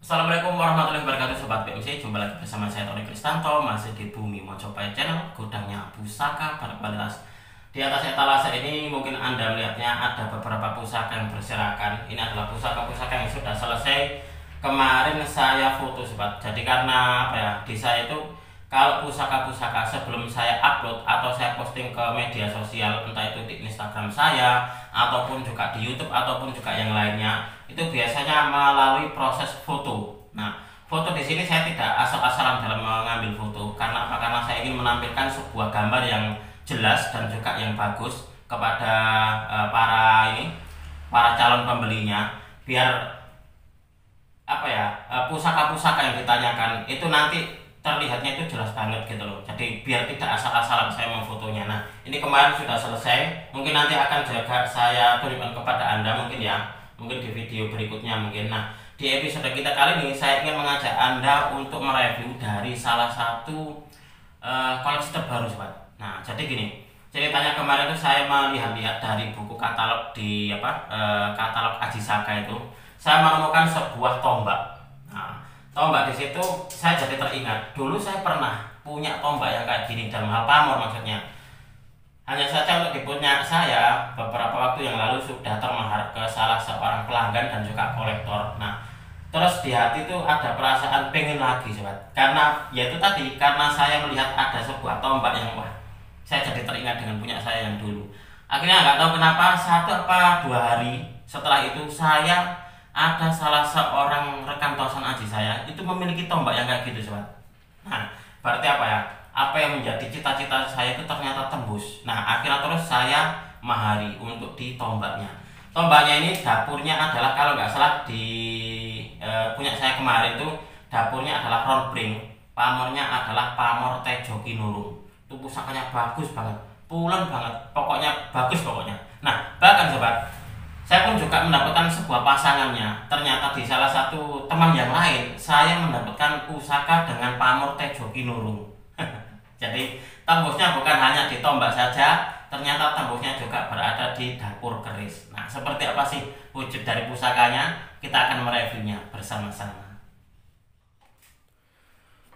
Assalamualaikum warahmatullahi wabarakatuh Sobat BMC. Jumpa lagi bersama saya Tony Kristanto, masih di Bumi Mojopahit Channel, gudangnya pusaka berkualitas. Di atas etalase ini mungkin Anda melihatnya ada beberapa pusaka yang berserakan. Ini adalah pusaka-pusaka yang sudah selesai kemarin saya foto Sobat. Jadi karena apa ya, di saya itu kalau pusaka-pusaka sebelum saya upload atau saya posting ke media sosial, entah itu di Instagram saya ataupun juga di YouTube ataupun juga yang lainnya, itu biasanya melalui proses foto. Nah, foto di sini saya tidak asal-asalan dalam mengambil foto. Karena apa? Karena saya ingin menampilkan sebuah gambar yang jelas dan juga yang bagus kepada para calon pembelinya, biar apa ya, pusaka-pusaka yang ditanyakan itu nanti terlihatnya itu jelas banget gitu loh. Jadi biar tidak asal-asalan saya memfotonya. Nah, ini kemarin sudah selesai. Mungkin nanti akan juga saya tunjukkan kepada Anda mungkin ya. Mungkin di video berikutnya mungkin. Nah, di episode kita kali ini saya ingin mengajak Anda untuk mereview dari salah satu koleksi terbaru Sobat. Nah, jadi gini. Ceritanya kemarin itu saya melihat-lihat dari buku katalog di katalog Aji Saka itu. Saya menemukan sebuah tombak. Nah, tombak di situ saya jadi teringat dulu saya pernah punya tombak yang kayak gini dalam hal pamor maksudnya. Hanya saja untuk di punya saya beberapa waktu yang lalu sudah termahar ke salah seorang pelanggan dan juga kolektor. Nah, terus di hati itu ada perasaan pengen lagi Sobat. Karena ya itu tadi, karena saya melihat ada sebuah tombak yang wah, saya jadi teringat dengan punya saya yang dulu. Akhirnya nggak tahu kenapa 1 atau 2 hari setelah itu saya ada salah seorang rekan tosan Aji saya itu memiliki tombak yang kayak gitu Sobat. Nah, berarti apa ya? Apa yang menjadi cita-cita saya itu ternyata tembus. Nah, akhirnya terus saya mahari untuk di tombaknya. Tombaknya ini dapurnya adalah kalau nggak salah di punya saya kemarin itu dapurnya adalah roundbring, pamornya adalah pamor Tejoki Nurung. Itu pusakanya bagus banget, pulen banget, pokoknya bagus pokoknya. Nah, bahkan Sobat, saya pun juga mendapatkan sebuah pasangannya. Ternyata di salah satu teman yang lain saya mendapatkan pusaka dengan pamor Tejoki Nurung. Jadi tembusnya bukan hanya di tombak saja, ternyata tembusnya juga berada di dapur keris. Nah, seperti apa sih wujud dari pusakanya? Kita akan mereviewnya bersama-sama.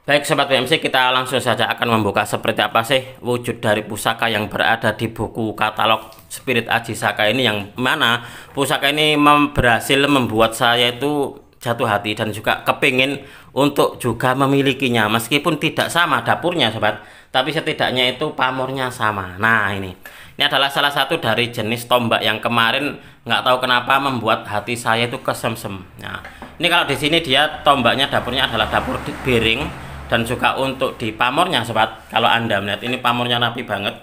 Baik Sobat BMC, kita langsung saja akan membuka seperti apa sih wujud dari pusaka yang berada di buku katalog Spirit Aji Saka ini, yang mana pusaka ini berhasil membuat saya itu jatuh hati dan juga kepingin untuk juga memilikinya, meskipun tidak sama dapurnya Sobat, tapi setidaknya itu pamornya sama. Nah, ini adalah salah satu dari jenis tombak yang kemarin nggak tahu kenapa membuat hati saya itu kesemsem. Nah, ini kalau di sini dia tombaknya dapurnya adalah dapur piring dan juga untuk di pamornya Sobat. Kalau Anda melihat ini pamornya rapi banget,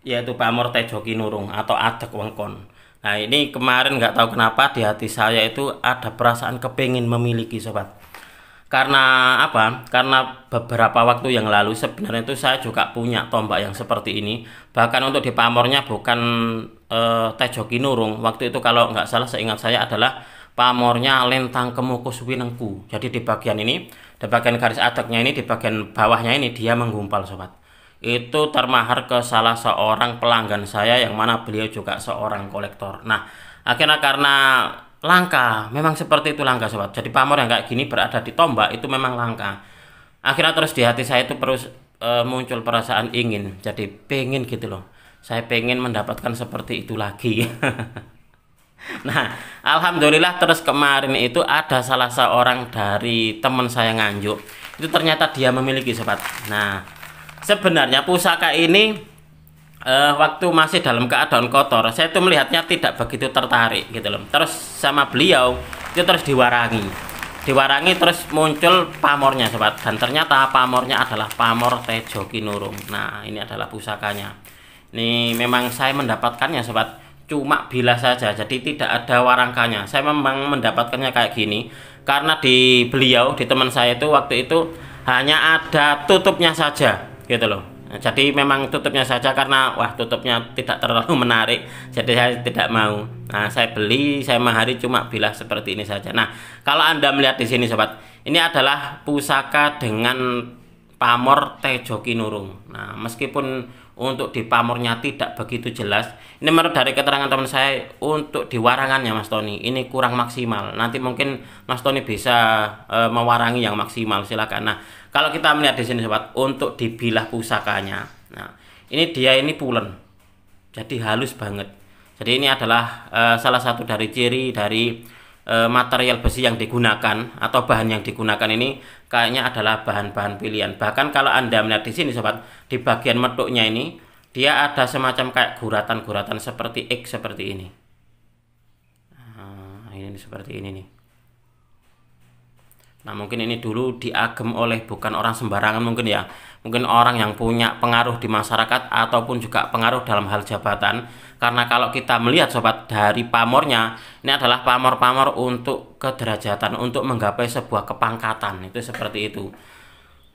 yaitu pamor Tejoki Nurung atau Adek Wengkon. Nah, ini kemarin nggak tahu kenapa di hati saya itu ada perasaan kepingin memiliki Sobat. Karena apa? Karena beberapa waktu yang lalu sebenarnya itu saya juga punya tombak yang seperti ini. Bahkan untuk di pamornya bukan Tejoki Nurung. Waktu itu kalau nggak salah seingat saya adalah pamornya Lentang Kemukus Winengku. Jadi di bagian ini, di bagian garis adeknya ini, di bagian bawahnya ini dia menggumpal Sobat. Itu termahar ke salah seorang pelanggan saya yang mana beliau juga seorang kolektor. Nah, akhirnya karena langka, memang seperti itu langka Sobat. Jadi pamor yang kayak gini berada di tombak itu memang langka. Akhirnya terus di hati saya itu terus muncul perasaan ingin, jadi pengen gitu loh. Saya pengen mendapatkan seperti itu lagi. Nah, alhamdulillah terus kemarin itu ada salah seorang dari teman saya Nganjuk. Itu ternyata dia memiliki Sobat. Nah, sebenarnya pusaka ini waktu masih dalam keadaan kotor, saya itu melihatnya tidak begitu tertarik gitu loh. Terus sama beliau itu terus diwarangi terus muncul pamornya Sobat, dan ternyata pamornya adalah pamor Tejoki Nurung. Nah, ini adalah pusakanya. Ini memang saya mendapatkannya Sobat, cuma bilas saja, jadi tidak ada warangkanya. Saya memang mendapatkannya kayak gini karena di beliau, di teman saya itu waktu itu hanya ada tutupnya saja gitu loh. Nah, jadi memang tutupnya saja karena wah, tutupnya tidak terlalu menarik, jadi saya tidak mau. Nah, saya beli, saya mahari cuma bilas seperti ini saja. Nah, kalau Anda melihat di sini Sobat, ini adalah pusaka dengan pamor Tejoki Nurung. Nah, meskipun untuk di pamornya tidak begitu jelas. Ini menurut dari keterangan teman saya, untuk di warangannya Mas Tony ini kurang maksimal. Nanti mungkin Mas Tony bisa mewarangi yang maksimal, silakan. Nah, kalau kita melihat di sini sobat, untuk dibilah pusakanya, nah ini dia ini pulen, jadi halus banget. Jadi ini adalah salah satu dari ciri dari material besi yang digunakan atau bahan yang digunakan ini kayaknya adalah bahan-bahan pilihan. Bahkan kalau Anda melihat di sini sobat, di bagian metuknya ini dia ada semacam kayak guratan-guratan seperti X seperti ini. Nah, ini seperti ini nih. Nah, mungkin ini dulu diagem oleh bukan orang sembarangan mungkin ya. Mungkin orang yang punya pengaruh di masyarakat ataupun juga pengaruh dalam hal jabatan. Karena kalau kita melihat sobat dari pamornya, ini adalah pamor-pamor untuk kederajatan, untuk menggapai sebuah kepangkatan, itu seperti itu.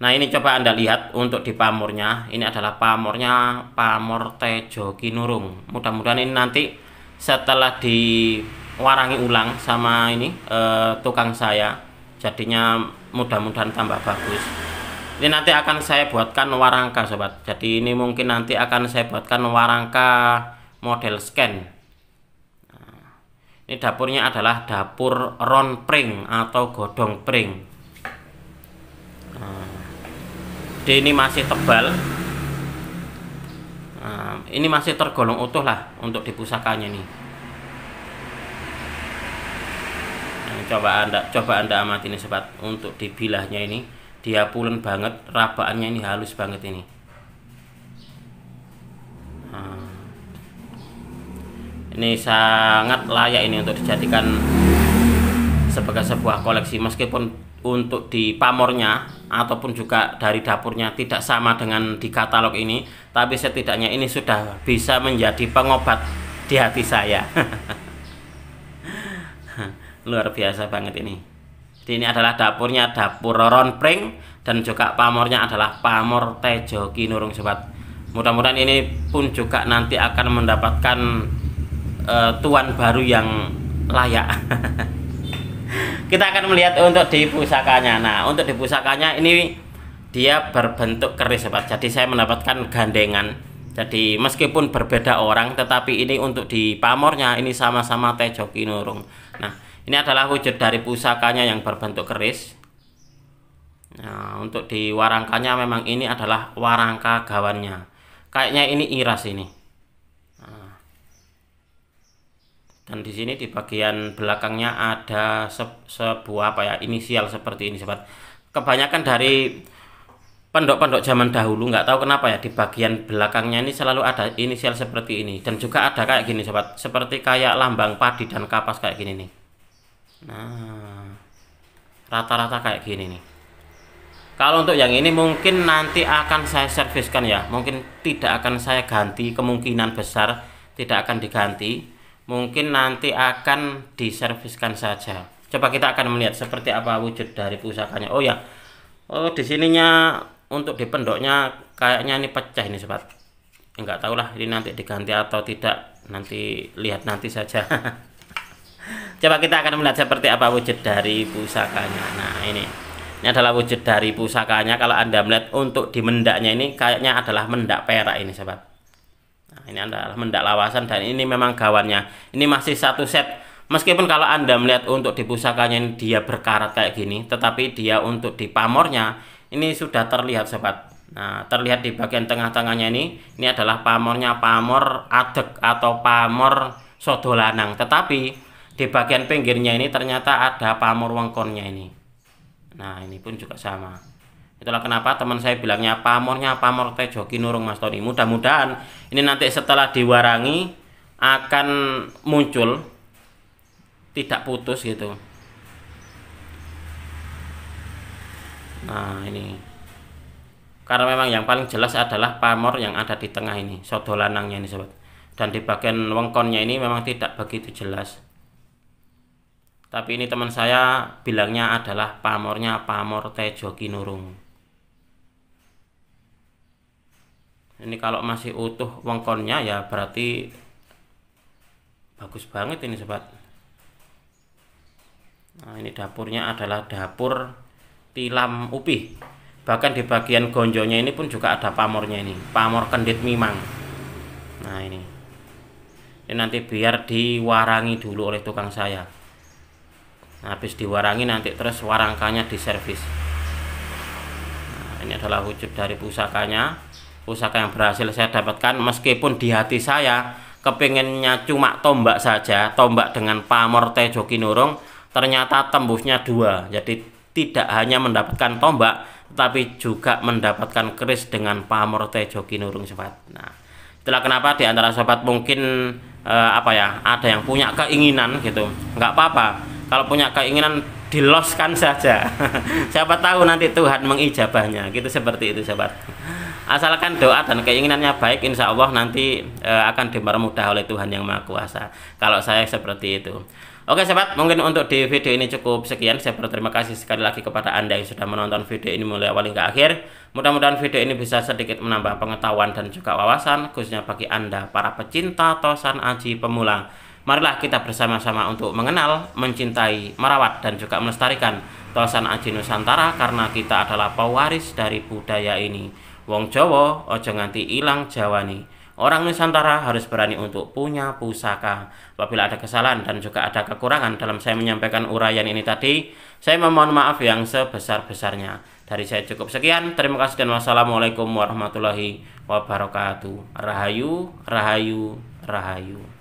Nah, ini coba Anda lihat untuk di pamornya, ini adalah pamornya Pamor Tejo Kinurung. Mudah-mudahan ini nanti setelah diwarangi ulang sama ini tukang saya, jadinya mudah-mudahan tambah bagus. Ini nanti akan saya buatkan warangka sobat. Jadi ini mungkin nanti akan saya buatkan warangka model scan. Nah, ini dapurnya adalah dapur round pring atau godong pring. Nah, ini masih tebal. Nah, ini masih tergolong utuh lah untuk di pusakanya nih. Nah, coba anda amati ini sobat, untuk dibilahnya ini dia pulen banget, rabaannya ini halus banget ini. Nah, ini sangat layak ini untuk dijadikan sebagai sebuah koleksi, meskipun untuk di pamornya ataupun juga dari dapurnya tidak sama dengan di katalog ini, tapi setidaknya ini sudah bisa menjadi pengobat di hati saya. Luar biasa banget ini. Jadi ini adalah dapurnya dapur round pring dan juga pamornya adalah Pamor Tejo Kinurung sobat. Mudah-mudahan ini pun juga nanti akan mendapatkan tuan baru yang layak. Kita akan melihat untuk di pusakanya. Nah, untuk di pusakanya ini dia berbentuk keris sobat. Jadi saya mendapatkan gandengan. Jadi meskipun berbeda orang, tetapi ini untuk di pamornya ini sama-sama Tejo Kinurung. Nah, ini adalah wujud dari pusakanya yang berbentuk keris. Nah, untuk di warangkanya memang ini adalah warangka gawannya. Kayaknya ini iras ini. Dan di sini di bagian belakangnya ada sebuah apa ya, inisial seperti ini sobat. Kebanyakan dari pendok-pendok zaman dahulu nggak tahu kenapa ya, di bagian belakangnya ini selalu ada inisial seperti ini. Dan juga ada kayak gini sobat, seperti kayak lambang padi dan kapas kayak gini nih. Nah, rata-rata kayak gini nih. Kalau untuk yang ini mungkin nanti akan saya serviskan ya, mungkin tidak akan saya ganti, kemungkinan besar tidak akan diganti. Mungkin nanti akan diserviskan saja. Coba kita akan melihat seperti apa wujud dari pusakanya. Oh ya, oh di sininya untuk di pendoknya kayaknya ini pecah ini sobat. Enggak tahu lah ini nanti diganti atau tidak. Nanti lihat nanti saja. Coba kita akan melihat seperti apa wujud dari pusakanya. Nah ini adalah wujud dari pusakanya. Kalau Anda melihat untuk di mendaknya ini kayaknya adalah mendak perak ini sobat. Nah, ini adalah mendak lawasan dan ini memang gawannya. Ini masih satu set. Meskipun kalau Anda melihat untuk di pusakanya ini dia berkarat kayak gini, tetapi dia untuk di pamornya ini sudah terlihat sobat. Nah, terlihat di bagian tengah-tengahnya ini adalah pamornya pamor adek atau pamor sodolanang. Tetapi di bagian pinggirnya ini ternyata ada pamor wengkonnya ini. Nah, ini pun juga sama. Itulah kenapa teman saya bilangnya pamornya Pamor Tejo Kinurung Mas Tony. Mudah-mudahan ini nanti setelah diwarangi akan muncul, tidak putus gitu. Nah ini, karena memang yang paling jelas adalah pamor yang ada di tengah ini, sodolanangnya ini sobat. Dan di bagian wengkonnya ini memang tidak begitu jelas. Tapi ini teman saya bilangnya adalah pamornya Pamor Tejo Kinurung. Ini kalau masih utuh wengkonnya ya berarti bagus banget ini sobat. Nah ini dapurnya adalah dapur tilam upih. Bahkan di bagian gonjonya ini pun juga ada pamornya ini, pamor kendit mimang. Nah ini nanti biar diwarangi dulu oleh tukang saya. Nah, habis diwarangi nanti terus warangkanya diservis. Nah, ini adalah wujud dari pusakanya, pusaka yang berhasil saya dapatkan. Meskipun di hati saya kepinginnya cuma tombak saja, tombak dengan pamor Tejo Kinurung, ternyata tembusnya 2. Jadi tidak hanya mendapatkan tombak, tetapi juga mendapatkan keris dengan pamor Tejo Kinurung sobat. Nah, itulah kenapa di antara sobat mungkin ada yang punya keinginan gitu, nggak apa-apa kalau punya keinginan diloskan saja. Siapa tahu nanti Tuhan mengijabahnya gitu, seperti itu sobat. Asalkan doa dan keinginannya baik, insya Allah nanti akan dipermudah oleh Tuhan yang Maha Kuasa. Kalau saya seperti itu. Oke sobat, mungkin untuk di video ini cukup sekian. Saya berterima kasih sekali lagi kepada Anda yang sudah menonton video ini mulai awal hingga akhir. Mudah-mudahan video ini bisa sedikit menambah pengetahuan dan juga wawasan, khususnya bagi Anda para pecinta Tosan Aji pemula. Marilah kita bersama-sama untuk mengenal, mencintai, merawat, dan juga melestarikan Tosan Aji Nusantara, karena kita adalah pewaris dari budaya ini. Wong Jawa ojo nganti ilang Jawani. Orang Nusantara harus berani untuk punya pusaka. Apabila ada kesalahan dan juga ada kekurangan dalam saya menyampaikan uraian ini tadi, saya memohon maaf yang sebesar-besarnya. Dari saya cukup sekian. Terima kasih dan wassalamualaikum warahmatullahi wabarakatuh. Rahayu, rahayu, rahayu.